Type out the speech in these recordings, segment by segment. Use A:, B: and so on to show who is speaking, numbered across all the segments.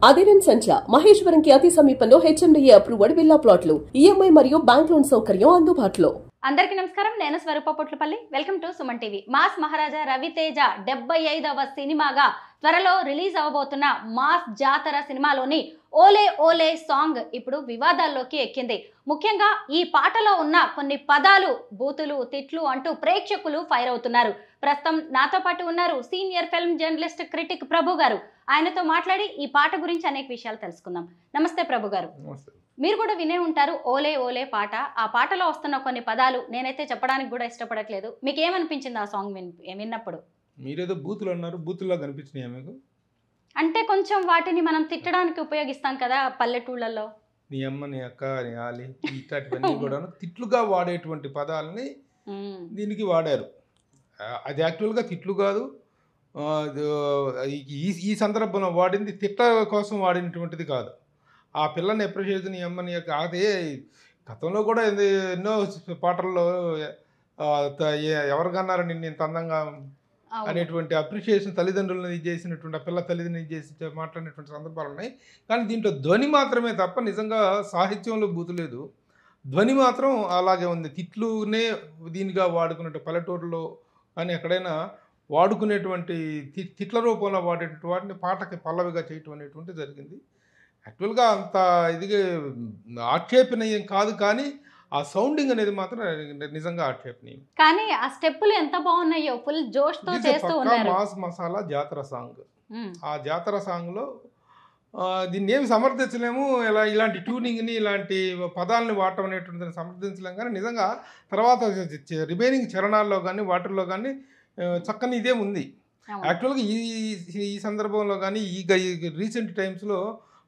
A: అదిరన్ సంచ మహేశ్వరంకి అతి సమీపంలో హెచ్ఎండిఏ అప్రూవ్డ్ విల్లా ప్లాట్లు ఈఎంఐ మరియు బ్యాంక్ లోన్ సౌకర్యం అందుబాటులో.
B: అందరికీ నమస్కారం. నేను Swaroopa Potlapalli. Welcome to Suman TV. Mass Maharaja Ravi Teja 75వ సినిమాగా త్వరలో రిలీజ్ అవ్వబోతున్న మాస్ జాతర సినిమాలోని ఓలే ఓలే సాంగ్ ఇప్పుడు వివాదాల్లోకి ఎక్కింది. ముఖ్యంగా ఈ పాటలో ఉన్న కొన్ని పదాలు, బూతులు, తిట్లు అంటూ ప్రేక్షకులు ఫైర్ అవుతున్నారు. ప్రస్తుతం నాతో పాటు ఉన్నారు సీనియర్ ఫిల్మ్ జర్నలిస్ట్ క్రిటిక్ ప్రభు గారు. ఆయనతో మాట్లాడి ఈ పాట గురించి అనేక విషయాలు తెలుసుకుందాం. నమస్తే ప్రభు గారు. మీరు కూడా వినే ఉంటారు ఓలే ఓలే పాట. ఆ పాటలో వస్తున్న కొన్ని పదాలు నేనైతే చెప్పడానికి కూడా ఇష్టపడట్లేదు. మీకు ఏమనిపించింది ఆ సాంగ్ విన్నప్పుడు?
C: మీరేదో బూతులు అన్నారు, బూతుల్లో కనిపించినాయా మీకు?
B: అంటే కొంచెం వాటిని మనం తిట్టడానికి ఉపయోగిస్తాం కదా పల్లెటూళ్ళలో.
C: నీ అమ్మ, నీ అక్క, నీ ఆలి, ఇట్లాంటివన్నీ కూడా తిట్లుగా వాడేటువంటి పదాలని దీనికి వాడారు. అది యాక్చువల్గా తిట్లు కాదు. ఈ సందర్భంలో వాడింది తిట్ల కోసం వాడినటువంటిది కాదు. ఆ పిల్లని అప్రిషియేట్ నీ అమ్మ, నీ యొక్క అదే గతంలో కూడా ఎన్నో పాటల్లో ఎవరికన్నారా నిన్ను ఇంత అందంగా అనేటువంటి అప్రిషియేషన్ తల్లిదండ్రులను ఇది చేసినటువంటి ఆ పిల్ల తల్లిదండ్రులు చేసి మాట్లాడినటువంటి సందర్భాలు ఉన్నాయి. కానీ దీంట్లో ధ్వని మాత్రమే తప్ప నిజంగా సాహిత్యంలో బూతు లేదు. ధ్వని మాత్రం అలాగే ఉంది. తిట్లునే దీనిగా వాడుకున్నట్టు పల్లెటూరులో కానీ ఎక్కడైనా వాడుకునేటువంటి తిట్ల రూపంలో వాడేటువంటి వాటిని పాటకి పల్లవిగా చేయటం అనేటువంటి జరిగింది. యాక్చువల్గా అంత ఇదిగా ఆక్షేపణీయం కాదు, కానీ ఆ సౌండింగ్ అనేది మాత్రం నిజంగా ఆక్షేపణీయం.
B: కానీ ఆ స్టెప్పులు ఎంత బాగున్నాయో, ఫుల్ జోష్ తో చేస్తూ ఉన్నారు.
C: మాస్ మసాలా జాతర సాంగ్. ఆ జాతర సాంగ్లో దీన్ని ఏమి సమర్థించలేము. ఇలాంటి ట్యూనింగ్ని, ఇలాంటి పదాలని వాడటం అనేటువంటిది సమర్థించలేము. కానీ నిజంగా తర్వాత రిమైనింగ్ చరణాల్లో కానీ వాటిల్లో కానీ చక్కని ఇదే ఉంది. యాక్చువల్గా ఈ సందర్భంలో కానీ ఈ రీసెంట్ టైమ్స్లో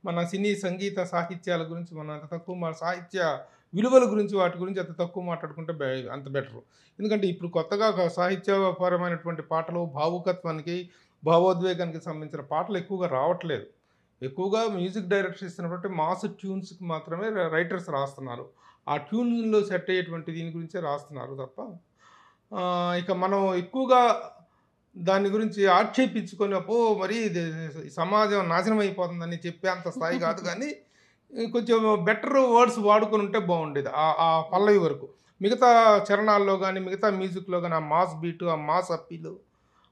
C: మన సినీ సంగీత సాహిత్యాల గురించి మనం అంత తక్కువ సాహిత్య విలువల గురించి వాటి గురించి అంత తక్కువ మాట్లాడుకుంటే అంత బెటరు. ఎందుకంటే ఇప్పుడు కొత్తగా సాహిత్యపరమైనటువంటి పాటలు భావుకత్వానికి, భావోద్వేగానికి సంబంధించిన పాటలు ఎక్కువగా రావట్లేదు. ఎక్కువగా మ్యూజిక్ డైరెక్టర్స్ ఇస్తున్నటువంటి మాస్ ట్యూన్స్కి మాత్రమే రైటర్స్ రాస్తున్నారు. ఆ ట్యూన్లో సెట్ అయ్యేటువంటి దీని గురించే రాస్తున్నారు తప్ప ఇక మనం ఎక్కువగా దాని గురించి ఆక్షేపించుకొని మరి సమాజం నాశనం అయిపోతుందని చెప్పే అంత స్థాయి కాదు. కానీ కొంచెం బెటర్ వర్డ్స్ వాడుకొని ఉంటే బాగుండేది ఆ పల్లవి వరకు. మిగతా చరణాల్లో కానీ మిగతా మ్యూజిక్లో కానీ ఆ మాస్ బీటు, ఆ మాస్ అప్పీలు,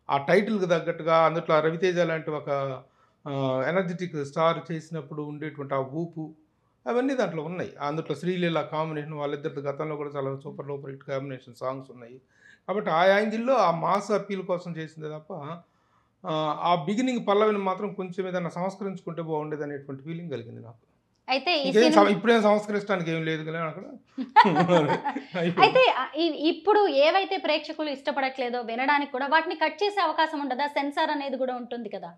C: ఆ టైటిల్కి తగ్గట్టుగా అందులో రవితేజ లాంటి ఒక ఎనర్జెటిక్ స్టార్ చేసినప్పుడు ఉండేటువంటి ఆ ఊపు అవన్నీ దాంట్లో ఉన్నాయి. అందులో శ్రీలీల కాంబినేషన్, వాళ్ళిద్దరి గతంలో కూడా చాలా super duper hit combination songs ఉన్నాయి. కాబట్టి ఆ యాంగిల్లో ఆ మాస్ అప్పీల్ కోసం చేసిందే తప్ప ఆ బిగినింగ్ పల్లవిని మాత్రం కొంచెం ఏదైనా సంస్కరించుకుంటే బాగుండేది అనేటువంటి ఫీలింగ్ కలిగింది నాకు.
B: అయితే
C: ఇప్పుడేం సంస్కరించడానికి ఏం లేదు కదా అక్కడ.
B: అయితే ఇప్పుడు ఏవైతే ప్రేక్షకులు ఇష్టపడట్లేదో వినడానికి కూడా వాటిని కట్ చేసే అవకాశం ఉండదా? సెన్సార్ అనేది కూడా ఉంటుంది కదా.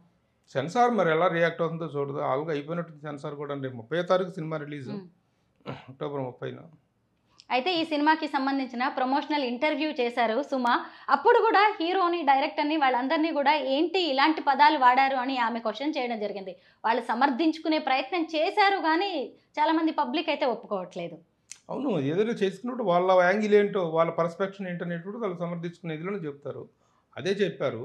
C: సెన్సార్ మరి ఎలా రియాక్ట్ అవుతుందో చూడదు. ఆల్గా అయిపోయినట్టు సెన్సార్ కూడా. రేపు 30వ తారీఖు సినిమా రిలీజ్, అక్టోబర్ 30న.
B: అయితే ఈ సినిమాకి సంబంధించిన ప్రమోషనల్ ఇంటర్వ్యూ చేశారు సుమ. అప్పుడు కూడా హీరోని, డైరెక్టర్ని, వాళ్ళందరినీ కూడా ఏంటి ఇలాంటి పదాలు వాడారు అని ఆమె క్వశ్చన్ చేయడం జరిగింది. వాళ్ళు సమర్థించుకునే ప్రయత్నం చేశారు, కానీ చాలామంది పబ్లిక్ అయితే ఒప్పుకోవట్లేదు.
C: అవును, ఏదైనా చేసుకున్నప్పుడు వాళ్ళ యాంగిల్ ఏంటో, వాళ్ళ పర్స్పెక్షన్ ఏంటనేటువంటి వాళ్ళు సమర్థించుకునే ఇదిలోనే చెప్తారు. అదే చెప్పారు.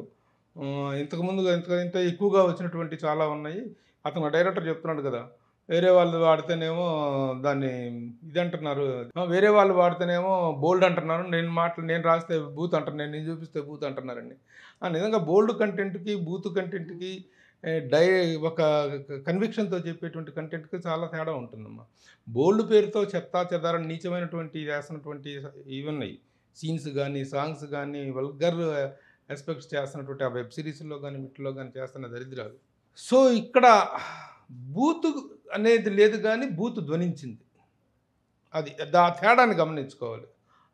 C: ఇంతకుముందు ఇంత ఎక్కువగా వచ్చినటువంటి చాలా ఉన్నాయి. అతను డైరెక్టర్ చెప్తున్నాడు కదా, వేరే వాళ్ళు వాడితేనేమో దాన్ని ఇది అంటున్నారు, వేరే వాళ్ళు వాడితేనేమో బోల్డ్ అంటున్నారు, నేను రాస్తే బూత్ అంటున్నాను, నేను చూపిస్తే బూత్ అంటున్నారండి. నిజంగా బోల్డ్ కంటెంట్కి, బూత్ కంటెంట్కి, ఒక కన్విక్షన్తో చెప్పేటువంటి కంటెంట్కి చాలా తేడా ఉంటుందమ్మా. బోల్డ్ పేరుతో చెత్తా చెదారని నీచమైనటువంటి వేస్తున్నటువంటి ఇవి ఉన్నాయి. సీన్స్ కానీ, సాంగ్స్ కానీ, వల్గర్ ఎస్పెక్ట్స్ చేస్తున్నటువంటి ఆ వెబ్ సిరీస్లో కానీ, వీటిలో కానీ చేస్తున్న దరిద్రాలు. సో ఇక్కడ బూతు అనేది లేదు, కానీ బూతు ధ్వనించింది. అది ఆ తేడాన్ని గమనించుకోవాలి.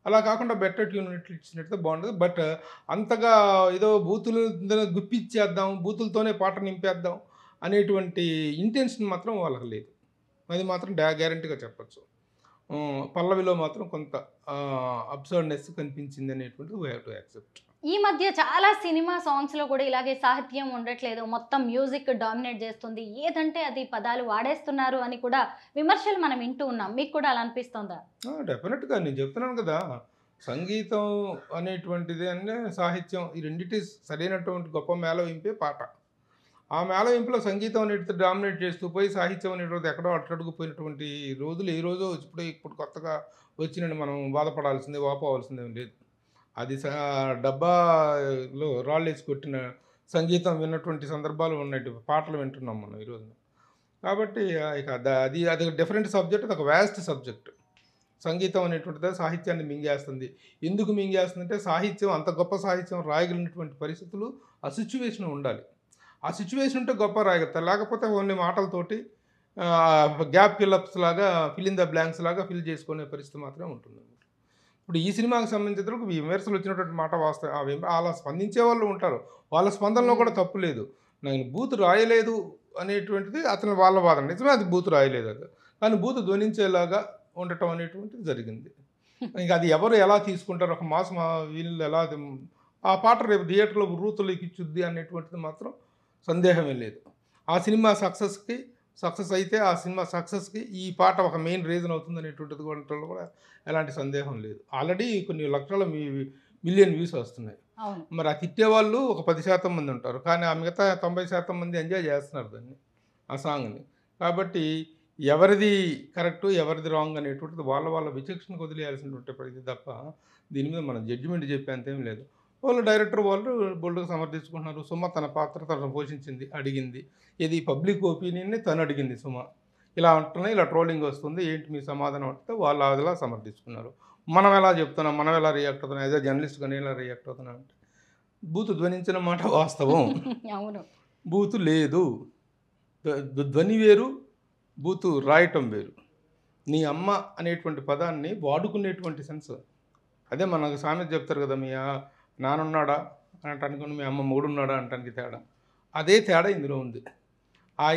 C: అలా కాకుండా బెటర్ ట్యూన్ ఇచ్చినట్టు బాగుండదు. బట్ అంతగా ఏదో బూతులు గుప్పిచ్చేద్దాం, బూతులతోనే పాట నింపేద్దాం అనేటువంటి ఇంటెన్షన్ మాత్రం వాళ్ళకి లేదు. అది మాత్రం గ్యారంటీగా చెప్పచ్చు. పల్లవిలో మాత్రం కొంత అబ్సర్డ్నెస్ కనిపించింది అనేటువంటిది వీ హ్యావ్ టు యాక్సెప్ట్.
B: ఈ మధ్య చాలా సినిమా సాంగ్స్లో కూడా ఇలాగే సాహిత్యం ఉండట్లేదు, మొత్తం మ్యూజిక్ డామినేట్ చేస్తుంది, ఏదంటే అది పదాలు వాడేస్తున్నారు అని కూడా విమర్శలు మనం వింటూ ఉన్నాం. మీకు కూడా అలా అనిపిస్తుందా?
C: డెఫినెట్గా నేను చెప్తున్నాను కదా, సంగీతం అనేటువంటిది అంటే సాహిత్యం, ఈ రెండింటి సరైనటువంటి గొప్ప మేళవింపే పాట. ఆ మేళవింపులో సంగీతం అనేది డామినేట్ చేస్తూ పోయి సాహిత్యం అనేటువంటిది ఎక్కడో అట్టడుగుపోయినటువంటి రోజులు ఈ రోజు ఇప్పుడు కొత్తగా వచ్చినని మనం బాధపడాల్సిందే, వాపోవాల్సిందే లేదు. అది డబ్బాలో రాళ్ళేసి కొట్టిన సంగీతం విన్నటువంటి సందర్భాలు ఉన్నాయి, పాటలు వింటున్నాం మనం ఈరోజు. కాబట్టి ఇక అది డిఫరెంట్ సబ్జెక్ట్, అది ఒక వ్యాస్ట్ సబ్జెక్ట్. సంగీతం అనేటువంటిది సాహిత్యాన్ని మింగేస్తుంది. ఎందుకు మింగేస్తుందంటే సాహిత్యం, అంత గొప్ప సాహిత్యం రాయగలిగినటువంటి పరిస్థితులు, ఆ సిచ్యువేషన్ ఉండాలి. ఆ సిచ్యువేషన్ ఉంటే గొప్ప రాయగలుగుతారు. లేకపోతే ఓన్లీ మాటలతోటి గ్యాప్ ఫిల్అప్స్ లాగా, ఫిల్ ఇన్ ద బ్లాంక్స్ లాగా ఫిల్ చేసుకునే పరిస్థితి మాత్రమే ఉంటుంది. ఇప్పుడు ఈ సినిమాకి సంబంధించినందుకు విమర్శలు వచ్చినటువంటి మాట వాస్తవం. అలా స్పందించే వాళ్ళు ఉంటారు, వాళ్ళ స్పందనలో కూడా తప్పు లేదు. నేను బూత్ రాయలేదు అనేటువంటిది అతను వాళ్ళ వాదన. నిజమే, అది బూత్ రాయలేదు, అది కానీ బూత్ ధ్వనించేలాగా ఉండటం అనేటువంటిది జరిగింది. ఇంకా అది ఎవరు ఎలా తీసుకుంటారు, ఒక వీళ్ళు ఎలా ఆ పాట రేపు థియేటర్లో రూతులకి ఇచ్చుద్ది అనేటువంటిది మాత్రం సందేహమే లేదు. ఆ సినిమా సక్సెస్ అయితే ఆ సినిమా సక్సెస్కి ఈ పాట ఒక మెయిన్ రీజన్ అవుతుంది అనేటువంటిది కూడా ఎలాంటి సందేహం లేదు. ఆల్రెడీ కొన్ని లక్షల మిలియన్ వ్యూస్ వస్తున్నాయి. మరి ఆ తిట్టేవాళ్ళు ఒక 10% మంది ఉంటారు, కానీ ఆ మిగతా 90% మంది ఎంజాయ్ చేస్తున్నారు దాన్ని, ఆ సాంగ్ని. కాబట్టి ఎవరిది కరెక్టు ఎవరిది రాంగ్ అనేటువంటిది వాళ్ళ విచక్షణకు వదిలేయాల్సినటువంటి పరిస్థితి తప్ప దీని మీద మనం జడ్జిమెంట్ చెప్పేంతేం లేదు. వాళ్ళు డైరెక్టర్ వాళ్ళు బోల్డ్గా సమర్థించుకుంటున్నారు. సుమ తన పాత్ర తను పోషించింది, అడిగింది. ఇది పబ్లిక్ ఒపీనియన్ని తను అడిగింది. సుమ ఇలా అంటున్నాయి, ఇలా ట్రోలింగ్ వస్తుంది, ఏంటి మీ సమాధానం అంటే వాళ్ళు అదిలా సమర్థించుకున్నారు. మనం ఎలా చెప్తున్నాం, మనం ఎలా రియాక్ట్ అవుతున్నాం, యాజ్ అ జర్నలిస్ట్గా నేను ఎలా రియాక్ట్ అవుతున్నాం అంటే బూతు ధ్వనించిన మాట వాస్తవం.
B: అవును,
C: బూతు లేదు, ధ్వని వేరు, బూతు రాయటం వేరు. నీ అమ్మ అనేటువంటి పదాన్ని వాడుకునేటువంటి సెన్స్ అదే. మనకు సామెత చెప్తారు కదా, మీ నానున్నాడా అని అంటానికి మీ అమ్మ మూడున్నాడా అంటానికి తేడా, అదే తేడా ఇందులో ఉంది.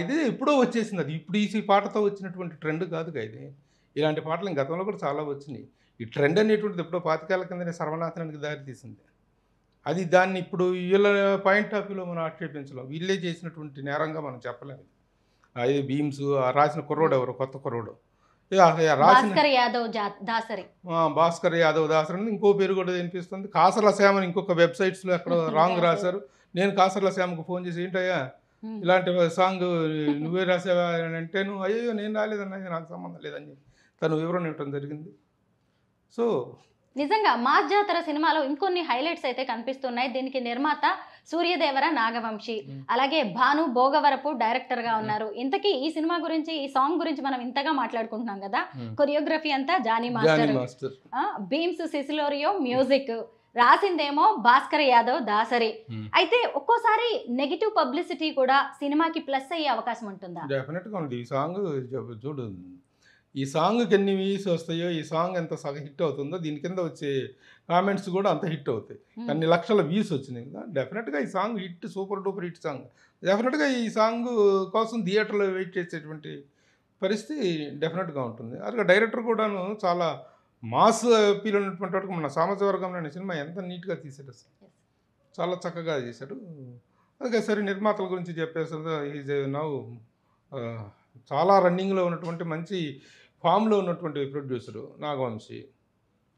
C: ఇది ఎప్పుడో వచ్చేసింది. అది ఇప్పుడు ఈ పాటతో వచ్చినటువంటి ట్రెండ్ కాదుగా ఇది. ఇలాంటి పాటలు గతంలో కూడా చాలా వచ్చినాయి. ఈ ట్రెండ్ అనేటువంటిది ఎప్పుడో 25 ఏళ్ల కిందనే సర్వనాశనానికి దారితీసింది. అది దాన్ని ఇప్పుడు వీళ్ళ పాయింట్ ఆఫ్ వ్యూలో మనం ఆక్షేపించలేం. వీళ్ళే చేసినటువంటి నేరంగా మనం చెప్పలేము. అది బీమ్స్ రాసిన కుర్రోడు ఎవరు, కొత్త కుర్రోడు
B: భాస్కర్ యాదవ్
C: దాసరి అని ఇంకో పేరు కూడా వినిపిస్తుంది. కాసర్ల శ్యామ ఇంకొక వెబ్సైట్స్లో ఎక్కడ రాంగ్ రాశారు. నేను కాసర్ల శ్యామకు ఫోన్ చేసి, ఏంటయ్యా ఇలాంటి సాంగ్ నువ్వే రాసావా అని అంటే, నువ్వు అయ్యో నేను రాలేదన్నా, నాకు సంబంధం లేదని తను వివరణ ఇవ్వడం జరిగింది. సో
B: నిజంగా మాస్ జాతర సినిమాలో ఇంకొన్ని హైలైట్స్ అయితే కనిపిస్తున్నాయి. దీనికి నిర్మాత సూర్యదేవర నాగవంశి, అలాగే భాను భోగవరపు డైరెక్టర్ గా ఉన్నారు. ఇంతకీ ఈ సినిమా గురించి, ఈ సాంగ్ గురించి మనం ఇంతగా మాట్లాడుకుంటున్నాం కదా, కొరియోగ్రఫీ అంతా జానీ మాస్టర్, బీమ్స్ సిసిలోరియో మ్యూజిక్, రాసిందేమో భాస్కర్ యాదవ్ దాసరి. అయితే ఒక్కోసారి నెగిటివ్ పబ్లిసిటీ కూడా సినిమాకి ప్లస్ అయ్యే అవకాశం ఉంటుందా?
C: డెఫినెట్గా ఉంది. ఈ సాంగ్ చూడు, ఈ సాంగ్కి ఎన్ని వ్యూస్ వస్తాయో, ఈ సాంగ్ ఎంత హిట్ అవుతుందో దీని కింద వచ్చే కామెంట్స్ కూడా అంత హిట్ అవుతాయి. అన్ని లక్షల వ్యూస్ వచ్చినాయి కదా, డెఫినెట్గా ఈ song hit, super duper hit song. డెఫినెట్గా ఈ సాంగ్ కోసం థియేటర్లో వెయిట్ చేసేటువంటి పరిస్థితి డెఫినెట్గా ఉంటుంది. అలాగే డైరెక్టర్ కూడాను చాలా మాస్ అపీల్ ఉన్నటువంటి వాటికి మన సామజవర్గంలో అనే సినిమా ఎంత నీట్గా తీసాడు, చాలా చక్కగా చేశాడు. అలాగే సరే, నిర్మాతల గురించి చెప్పేసరికి ఈజ్ నౌ చాలా రన్నింగ్లో ఉన్నటువంటి మంచి ఫామ్లో ఉన్నటువంటి producer Nagavamsi.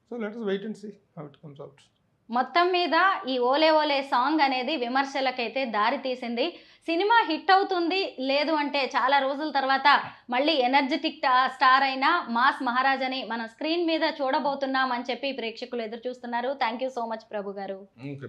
C: So let's wait and see how it comes out.
B: మొత్తం మీద ఈ ఓలే ఓలే సాంగ్ అనేది విమర్శలకైతే దారి తీసింది. సినిమా హిట్ అవుతుంది, లేదు అంటే చాలా రోజుల తర్వాత మళ్ళీ ఎనర్జెటిక్ స్టార్ అయిన మాస్ మహారాజాని మన స్క్రీన్ మీద చూడబోతున్నాం అని చెప్పి ప్రేక్షకులు ఎదురు చూస్తున్నారు. థ్యాంక్ యూ సో మచ్ ప్రభు గారు.
C: ఓకే.